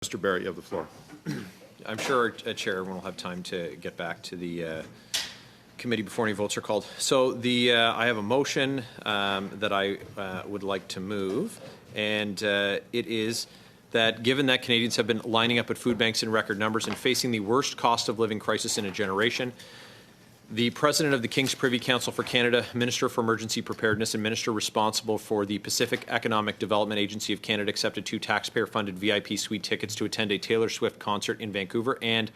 Mr. Barrett, you have the floor. I'm sure Chair will have time to get back to the committee before any votes are called. So I have a motion that I would like to move, and it is that given that Canadians have been lining up at food banks in record numbers and facing the worst cost of living crisis in a generation, the President of the King's Privy Council for Canada, Minister for Emergency Preparedness, and Minister responsible for the Pacific Economic Development Agency of Canada accepted 2 taxpayer-funded VIP suite tickets to attend a Taylor Swift concert in Vancouver, and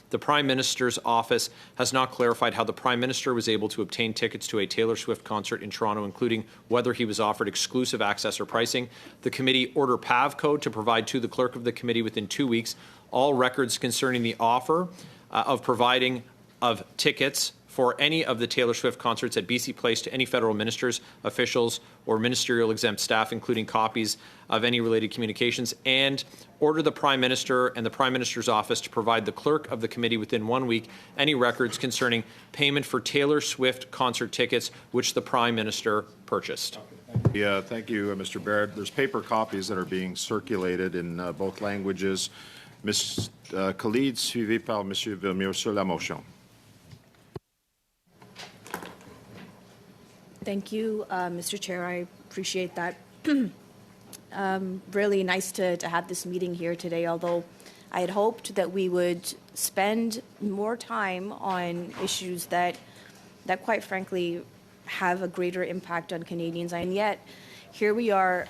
the Prime Minister's office has not clarified how the Prime Minister was able to obtain tickets to a Taylor Swift concert in Toronto, including whether he was offered exclusive access or pricing. The committee order PAVCO to provide to the clerk of the committee within 2 weeks all records concerning the offer of providing of tickets for any of the Taylor Swift concerts at BC Place to any federal ministers, officials, or ministerial exempt staff, including copies of any related communications, and order the Prime Minister and the Prime Minister's office to provide the clerk of the committee within 1 week any records concerning payment for Taylor Swift concert tickets which the Prime Minister purchased. Yeah, thank you, Mr. Barrett. There's paper copies that are being circulated in both languages. Ms. Khalid, suivi par Monsieur Villemure sur la motion. Thank you, Mr. Chair. I appreciate that. Really nice to have this meeting here today, although I had hoped that we would spend more time on issues that quite frankly have a greater impact on Canadians. And yet, here we are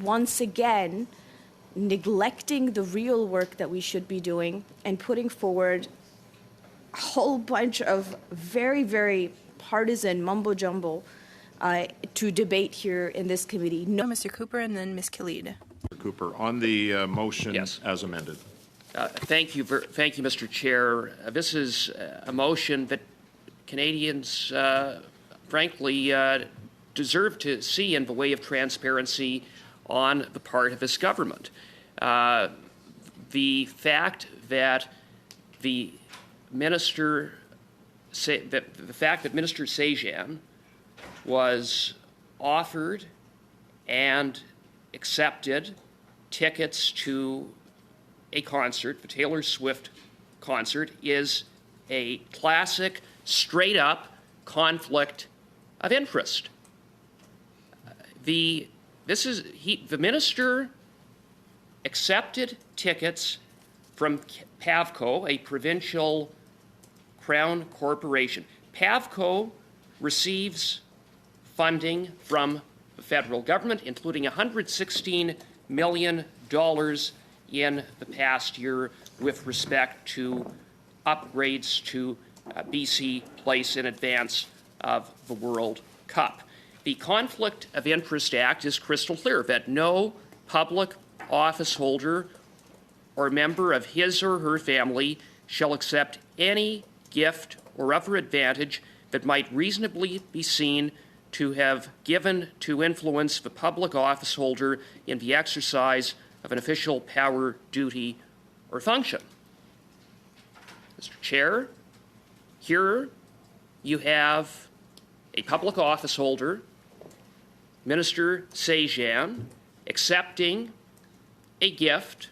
once again neglecting the real work that we should be doing and putting forward a whole bunch of very, very partisan mumbo-jumbo to debate here in this committee. No, Mr. Cooper, and then Ms. Khalid. Mr. Cooper, on the motion as amended. Thank you, Mr. Chair. This is a motion that Canadians, frankly, deserve to see in the way of transparency on the part of this government. The fact that Minister Shanahan was offered and accepted tickets to a concert, the Taylor Swift concert, is a classic, straight-up conflict of interest. The minister accepted tickets from PAVCO, a provincial Crown corporation. PAVCO receives funding from the federal government, including $116 million in the past year with respect to upgrades to BC Place in advance of the World Cup. The Conflict of Interest Act is crystal clear that no public office holder or member of his or her family shall accept any gift or other advantage that might reasonably be seen to have given to influence the public office holder in the exercise of an official power, duty, or function. Mr. Chair, here you have a public office holder, Minister Shanahan, accepting a gift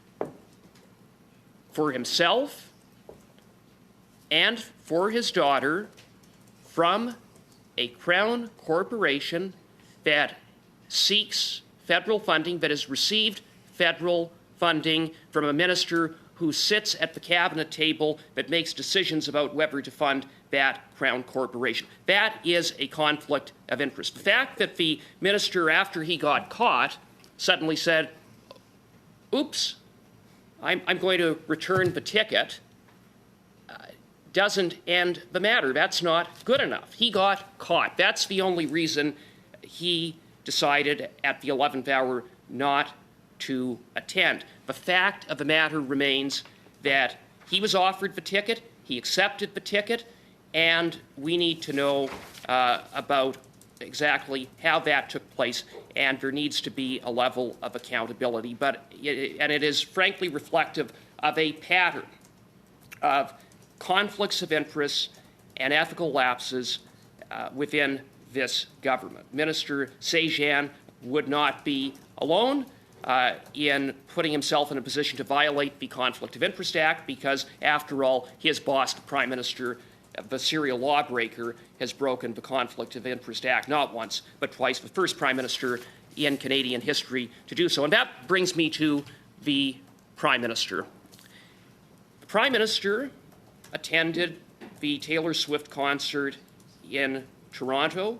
for himself and for his daughter from a Crown corporation that seeks federal funding, that has received federal funding from a minister who sits at the cabinet table that makes decisions about whether to fund that Crown corporation. That is a conflict of interest. The fact that the minister, after he got caught, suddenly said, oops, I'm going to return the ticket, doesn't end the matter. That's not good enough. He got caught. That's the only reason he decided at the 11th hour not to attend. The fact of the matter remains that he was offered the ticket, he accepted the ticket, and we need to know about exactly how that took place, and there needs to be a level of accountability. And it is frankly reflective of a pattern of conflicts of interest and ethical lapses within this government. Minister Shanahan would not be alone. in putting himself in a position to violate the Conflict of Interest Act because, after all, his boss, the Prime Minister, the serial lawbreaker, has broken the Conflict of Interest Act not once but twice, the first Prime Minister in Canadian history to do so. And that brings me to the Prime Minister. The Prime Minister attended the Taylor Swift concert in Toronto.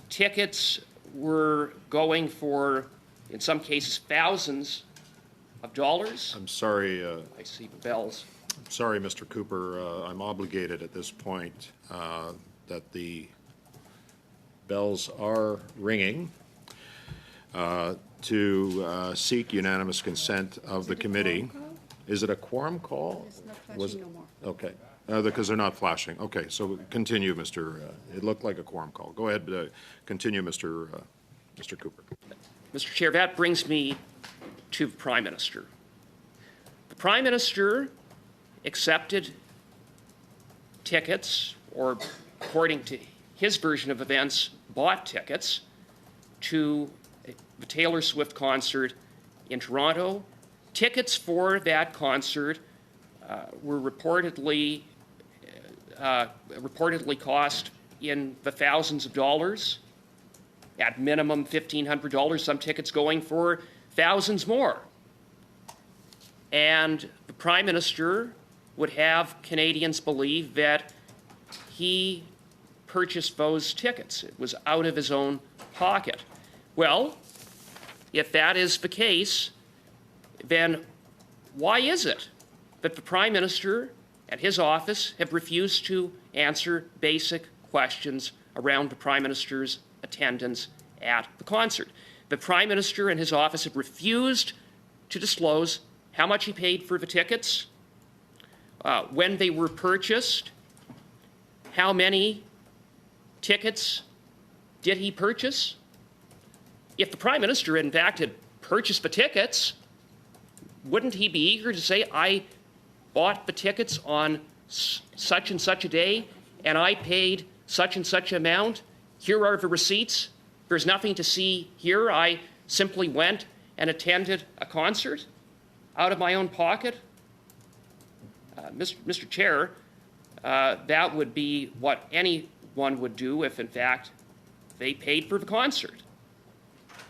Tickets were going for, in some cases, thousands of dollars. I'm sorry. I see the bells. Sorry, Mr. Cooper. I'm obligated at this point that the bells are ringing to seek unanimous consent of the committee. Is it a quorum call? It's not flashing no more. Okay, because they're not flashing. Okay, so continue, Mr. It looked like a quorum call. Go ahead, continue, Mr. Cooper. Mr. Chair, that brings me to the Prime Minister. The Prime Minister accepted tickets, or according to his version of events, bought tickets to the Taylor Swift concert in Toronto. Tickets for that concert were reportedly cost in the thousands of dollars, at minimum $1,500, some tickets going for thousands more. And the Prime Minister would have Canadians believe that he purchased those tickets. It was out of his own pocket. Well, if that is the case, then why is it that the Prime Minister and his office have refused to answer basic questions around the Prime Minister's attendance at the concert? The Prime Minister and his office have refused to disclose how much he paid for the tickets, when they were purchased, how many tickets did he purchase? If the Prime Minister, in fact, had purchased the tickets, wouldn't he be eager to say, I bought the tickets on such and such a day, and I paid such and such amount? Here are the receipts. There's nothing to see here. I simply went and attended a concert out of my own pocket. Mr. Chair, that would be what anyone would do if, in fact, they paid for the concert.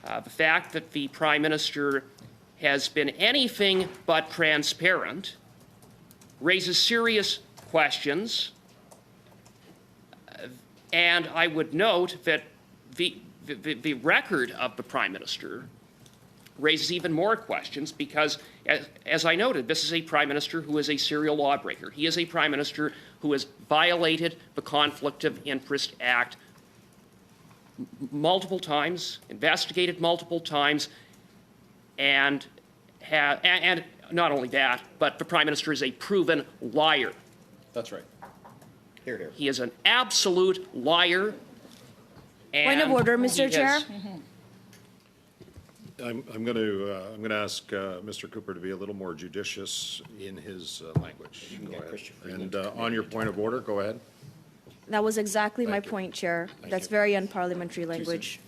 The fact that the Prime Minister has been anything but transparent raises serious questions, and I would note that the record of the Prime Minister raises even more questions because, as I noted, this is a Prime Minister who is a serial lawbreaker. He is a Prime Minister who has violated the Conflict of Interest Act multiple times, investigated multiple times, and not only that, but the Prime Minister is a proven liar. That's right. Here, here. He is an absolute liar. Point of order, Mr. Chair. I'm going to ask Mr. Cooper to be a little more judicious in his language. Go ahead. And on your point of order, go ahead. That was exactly my Thank you. point, Chair. That's you. very unparliamentary language.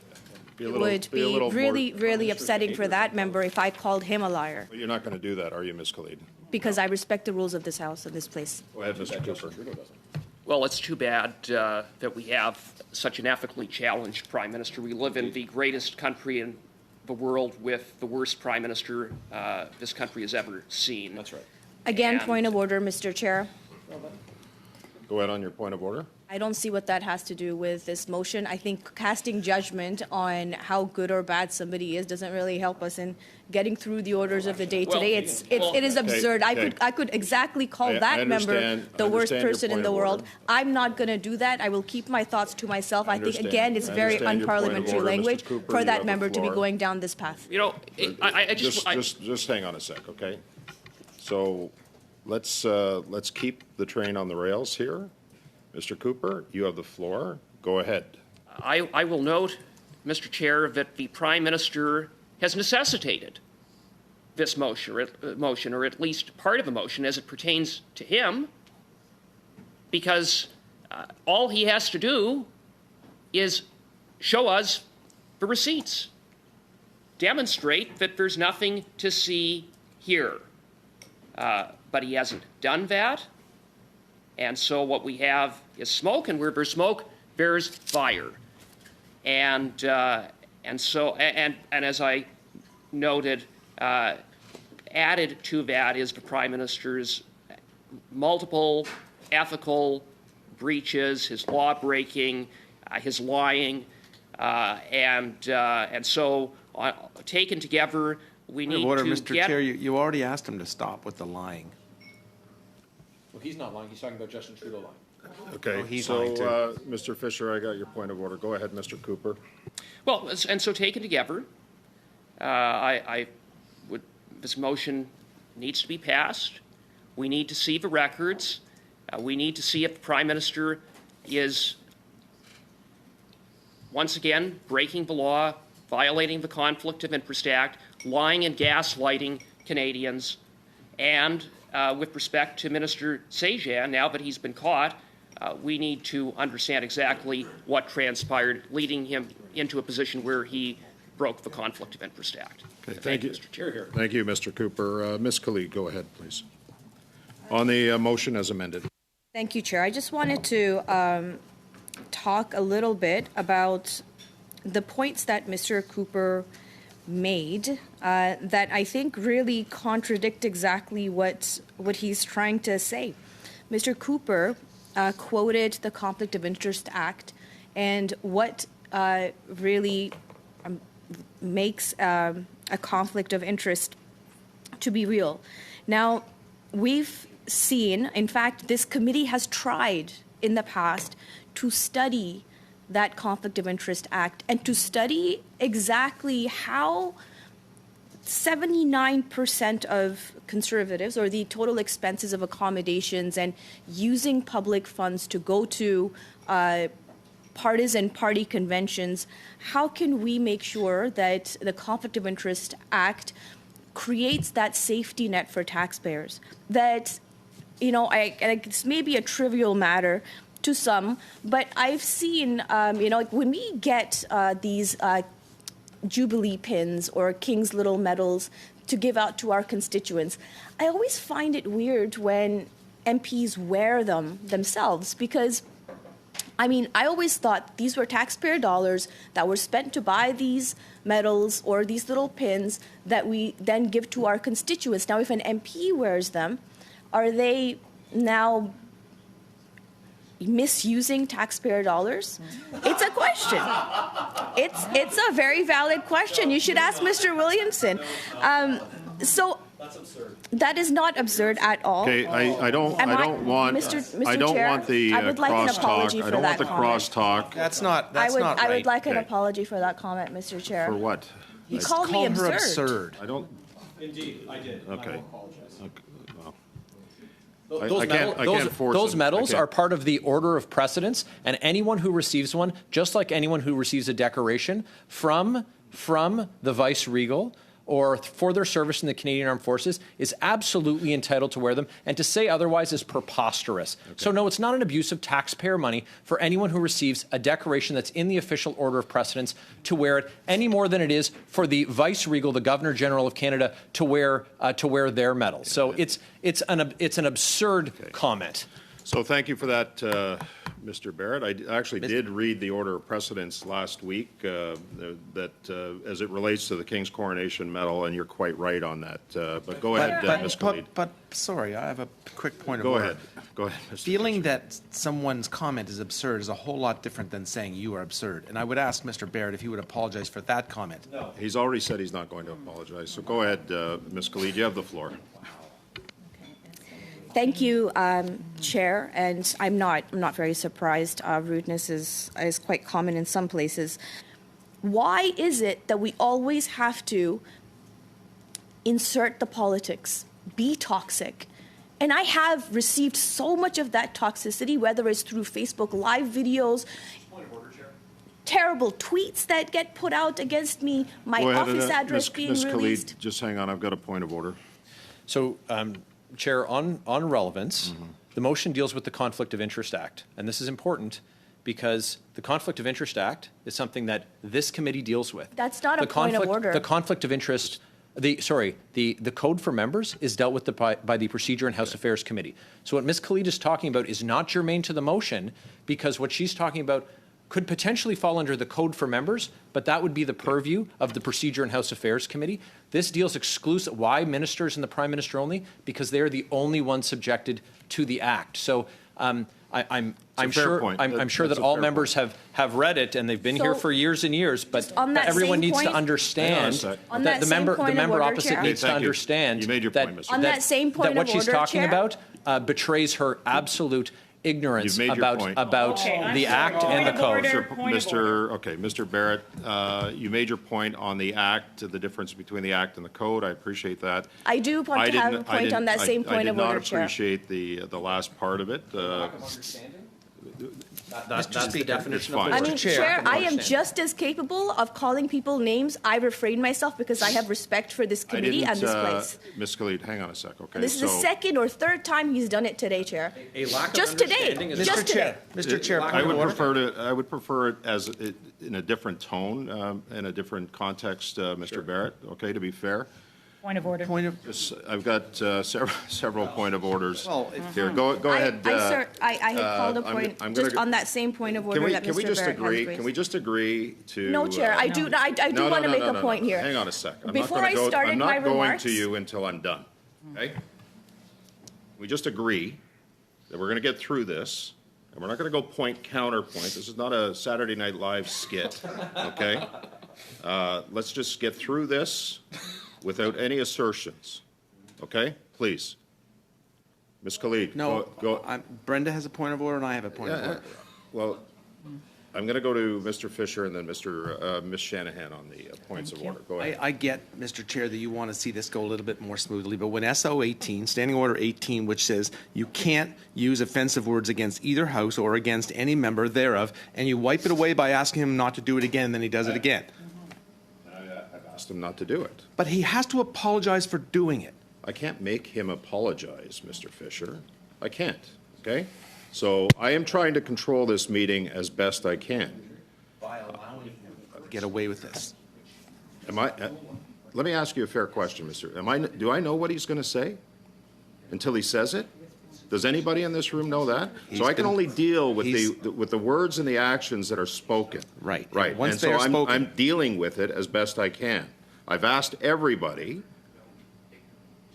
Be a It little- would be a be little more- really, really upsetting for that member if I called him a liar, But you're not going to do that, are you, Ms. Khalid? because I respect the rules of this House and this place. Go ahead, Mr. Cooper. Well, it's too bad that we have such an ethically challenged Prime Minister. We live in the greatest country in the world with the worst Prime Minister this country has ever seen. That's right. Again, And- point of order, Mr. Chair. Go ahead on your point of order. I don't see what that has to do with this motion. I think casting judgment on how good or bad somebody is doesn't really help us in getting through the orders of the day Well, today. It is absurd. okay. I could exactly call I that member understand- the I worst understand your person in point the of world. order. I'm not going to do that. I will keep my thoughts to myself. I think, understand. again, it's I very understand your point of unparliamentary order, Mr. language Cooper. for You that have the member to be floor. going down this path. You know, I just Just hang on a sec, okay? So let's keep the train on the rails here. Mr. Cooper, you have the floor. Go ahead. I will note, Mr. Chair, that the Prime Minister has necessitated this motion, or at least part of the motion as it pertains to him, because all he has to do is show us the receipts. demonstrate that there's nothing to see here. But he hasn't done that. And so what we have is smoke, and where there's smoke, there's fire. And as I noted, added to that is the Prime Minister's multiple ethical breaches, his law breaking, his lying, and so taken together, we need Order, to Mr. get. Chair, you already asked him to stop with the lying. Well, he's not lying. He's talking about Justin Trudeau lying. Okay, he's so, lying too. Mr. Fisher, I got your point of order. Go ahead, Mr. Cooper. Well, and so taken together, this motion needs to be passed. We need to see the records. We need to see if the Prime Minister is once again breaking the law, violating the Conflict of Interest Act, lying and gaslighting Canadians, and with respect to Minister Shanahan, now that he's been caught, we need to understand exactly what transpired, leading him into a position where he broke the Conflict of Interest Act. Okay, thank you. Mr. Chair. Thank you, Mr. Cooper. Ms. Khalid, go ahead, please. On the motion as amended. Thank you, Chair. I just wanted to talk a little bit about the points that Mr. Cooper made that I think really contradict exactly what he's trying to say. Mr. Cooper quoted the Conflict of Interest Act and what really makes a conflict of interest to be real. Now, we've seen, in fact, this committee has tried in the past to study that Conflict of Interest Act and to study exactly how 79% of Conservatives, or the total expenses of accommodations and using public funds to go to partisan party conventions, how can we make sure that the Conflict of Interest Act creates that safety net for taxpayers? That, you know, it's maybe a trivial matter to some, but I've seen, like when we get these Jubilee pins or King's Little medals to give out to our constituents, I always find it weird when MPs wear them themselves because, I mean, I always thought these were taxpayer dollars that were spent to buy these medals or these little pins that we then give to our constituents. Now, if an MP wears them, are they now misusing taxpayer dollars? It's a question. It's a very valid question. You should ask Mr. Williamson. So that's absurd. That is not absurd at all. Okay, I don't want Mr. I don't Chair, want the I would like an crosstalk. apology I for don't want that the comment. crosstalk. That's not right. I would like an Okay. apology for that comment, Mr. Chair. For what? He called me Called her absurd. absurd. I don't. Indeed, I did. Okay. I apologize. Okay, well. Those, I can't force those him. medals I can't. are part of the order of precedence, and anyone who receives one, just like anyone who receives a decoration from the Vice Regal or for their service in the Canadian Armed Forces, is absolutely entitled to wear them, and to say otherwise is preposterous. Okay. So no, it's not an abuse of taxpayer money for anyone who receives a decoration that's in the official order of precedence to wear it, any more than it is for the Vice Regal, the Governor General of Canada, to wear their medal. So it's an absurd comment. So thank you for that, Mr. Barrett. I actually did read the order of precedence last week as it relates to the King's Coronation Medal, and you're quite right on that. But go ahead, Ms. Khalid. But sorry, I have a quick point of Go order. ahead. Go ahead, Mr. Feeling that someone's comment is absurd is a whole lot different than saying you are absurd. And I would ask Mr. Barrett if he would apologize for that comment. No. He's already said he's not going to apologize. So go ahead, Ms. Khalid. You have the floor. Thank you, Chair, and I'm not very surprised. Rudeness is quite common in some places. Why is it that we always have to insert the politics, be toxic? And I have received so much of that toxicity, whether it's through Facebook Live videos, terrible tweets that get put out against me, my Go ahead, office address being Ms. released. Khalid, just hang on. I've got a point of order. So, Chair, on relevance, the motion deals with the Conflict of Interest Act, and this is important because the Conflict of Interest Act is something that this committee deals with. That's not a The point of conflict- order. The conflict of interest, the code for members is dealt with by the Procedure and House Affairs Committee. So what Ms. Khalid is talking about is not germane to the motion, because what she's talking about could potentially fall under the code for members, but that would be the purview of the Procedure and House Affairs Committee. This deals exclusive. Why ministers and the Prime Minister only? Because they're the only ones subjected to the Act. So I'm fair sure point. I'm sure That's that a all fair members have read it, and they've been here So, for years and years. But just on that everyone same needs to point- understand Hang on a sec. On that that the same member point of order, opposite Chair. needs to Okay, thank you. understand. You made your point, Mr. On that same point that what of she's order, talking Chair. about betrays her absolute ignorance You've made your point. about Okay, I'm the sorry. Act and the Point of code. order. Point of order. Mr. Barrett, you made your point on the Act, the difference between the Act and the code. I appreciate that. I do want to have a point on that same point of order, I did not Chair. appreciate the last part of it. That's the definition It's of fine. the I word. mean, Chair, Chair, I am understand. just as capable of calling people names. I refrain myself because I have respect for this I committee didn't, and this place. Ms. Khalid, hang on a sec, okay? This is the So- second or third time he's done it today, Chair. A lack of Just today. understanding is- Just today. Mr. Chair, I point of would order. prefer it as in a different tone, in a different context, Mr. Barrett. Okay, to be fair. Point of order. Point of, I've got several point of orders Well, here. Go ahead. I had called a I'm point gonna just go- on that same point of order that Can we Mr. just Barrett has agree? raised. Can we just agree to? No, Chair, I do want to make a point here. Hang on a sec. Before I started I'm my not going remarks- to you until I'm done. Okay? We just agree that we're going to get through this, and we're not going to go point counterpoint. This is not a Saturday Night Live skit. Okay? Let's just get through this without any assertions. Okay? Please. Ms. Khalid. no, Go. Brenda has a point of order and I have a point of Yeah, order. well, I'm going to go to Mr. Fisher and then Ms. Shanahan on the points of order. Go ahead. I get, Mr. Chair, that you want to see this go a little bit more smoothly, but when SO 18, Standing Order 18, which says you can't use offensive words against either house or against any member thereof, and you wipe it away by asking him not to do it again, and then he does it again. I've asked him not to do it. But he has to apologize for doing it. I can't make him apologize, Mr. Fisher. I can't, okay? So I am trying to control this meeting as best I can. Get away with this. Let me ask you a fair question, do I know what he's going to say until he says it? Does anybody in this room know that? So I can only deal with the words and the actions that are spoken. Right. Right. Once And they so are spoken. I'm dealing with it as best I can. I've asked everybody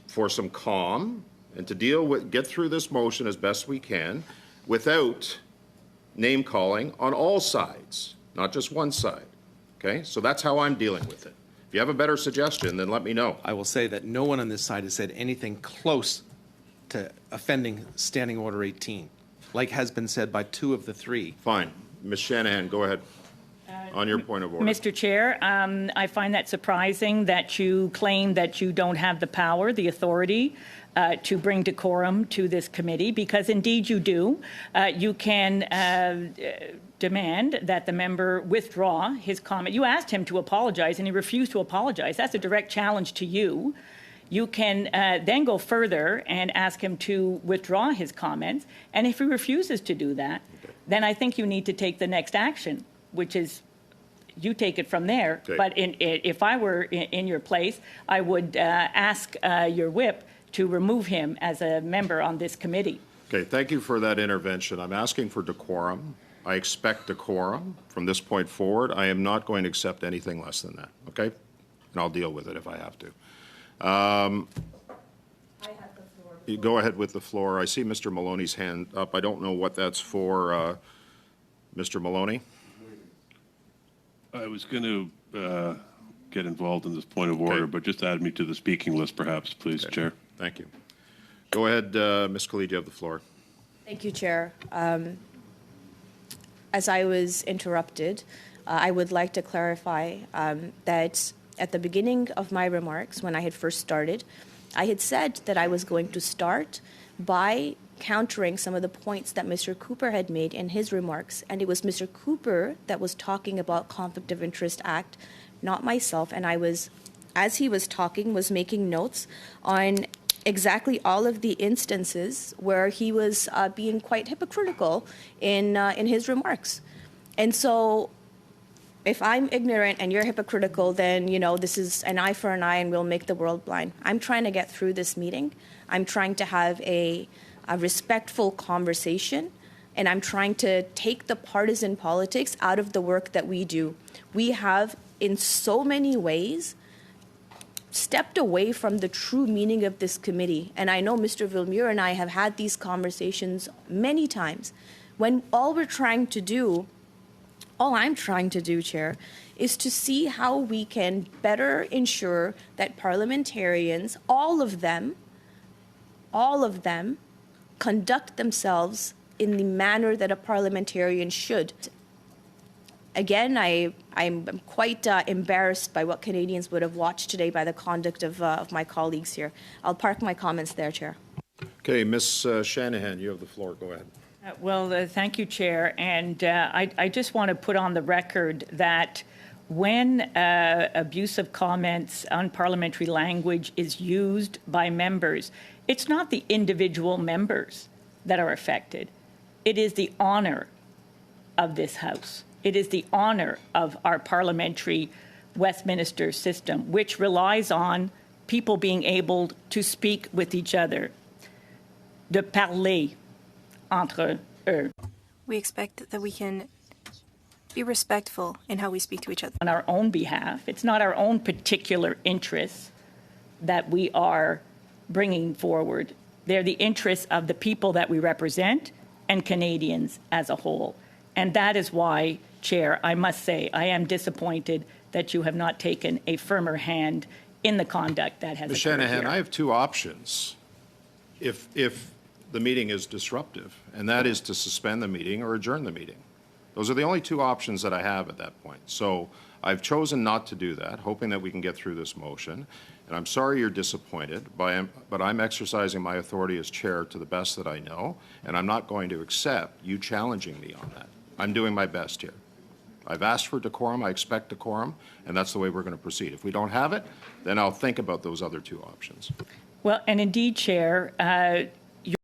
for some calm and to get through this motion as best we can without name calling on all sides, not just one side. Okay? So that's how I'm dealing with it. If you have a better suggestion, then let me know. I will say that no one on this side has said anything close to offending Standing Order 18, like has been said by two of the three. Fine. Ms. Shanahan, go ahead on your point of order. Mr. Chair, I find that surprising that you claim that you don't have the power, the authority to bring decorum to this committee, because indeed you do. You can demand that the member withdraw his comment. You asked him to apologize, and he refused to apologize. That's a direct challenge to you. You can then go further and ask him to withdraw his comments, and if he refuses to do that, then I think you need to take the next action, which is you take it from there. Okay. But if I were in your place, I would ask your whip to remove him as a member on this committee. Okay, thank you for that intervention. I'm asking for decorum. I expect decorum from this point forward. I am not going to accept anything less than that, okay? And I'll deal with it if I have to. You go ahead with the floor. I see Mr. Maloney's hand up. I don't know what that's for. Mr. Maloney? I was going to get involved in this point of order, Okay. but just add me to the speaking list, perhaps, please, Chair. Thank you. Go ahead, Ms. Khalid, you have the floor. Thank you, Chair. As I was interrupted, I would like to clarify that at the beginning of my remarks, when I had first started, I had said that I was going to start by countering some of the points that Mr. Cooper had made in his remarks. And it was Mr. Cooper that was talking about Conflict of Interest Act, not myself. And I was, as he was talking, was making notes on exactly all of the instances where he was being quite hypocritical in his remarks. And so if I'm ignorant and you're hypocritical, then, this is an eye for an eye and we'll make the world blind. I'm trying to get through this meeting. I'm trying to have a respectful conversation, and I'm trying to take the partisan politics out of the work that we do. We have, in so many ways, stepped away from the true meaning of this committee. And I know Mr. Villemure and I have had these conversations many times, when all I'm trying to do, Chair, is to see how we can better ensure that parliamentarians, all of them, conduct themselves in the manner that a parliamentarian should. Again, I'm quite embarrassed by what Canadians would have watched today by the conduct of my colleagues here. I'll park my comments there, Chair. Okay, Ms. Shanahan, you have the floor. Go ahead. Well, thank you, Chair. And I just want to put on the record that when abusive comments, unparliamentary language is used by members, it's not the individual members that are affected. It is the honor of this House. It is the honor of our parliamentary Westminster system, which relies on people being able to speak with each other, de parler entre eux. We expect that we can be respectful in how we speak to each other. On our own behalf. It's not our own particular interests that we are bringing forward. They're the interests of the people that we represent and Canadians as a whole. And that is why, Chair, I must say, I am disappointed that you have not taken a firmer hand in the conduct that has Ms. occurred Shanahan, here. I have two options if the meeting is disruptive, and that is to suspend the meeting or adjourn the meeting. Those are the only two options that I have at that point. So I've chosen not to do that, hoping that we can get through this motion. And I'm sorry you're disappointed, but I'm exercising my authority as chair to the best that I know, and I'm not going to accept you challenging me on that. I'm doing my best here. I've asked for decorum, I expect decorum, and that's the way we're going to proceed. If we don't have it, then I'll think about those other two options. Well, and indeed, Chair,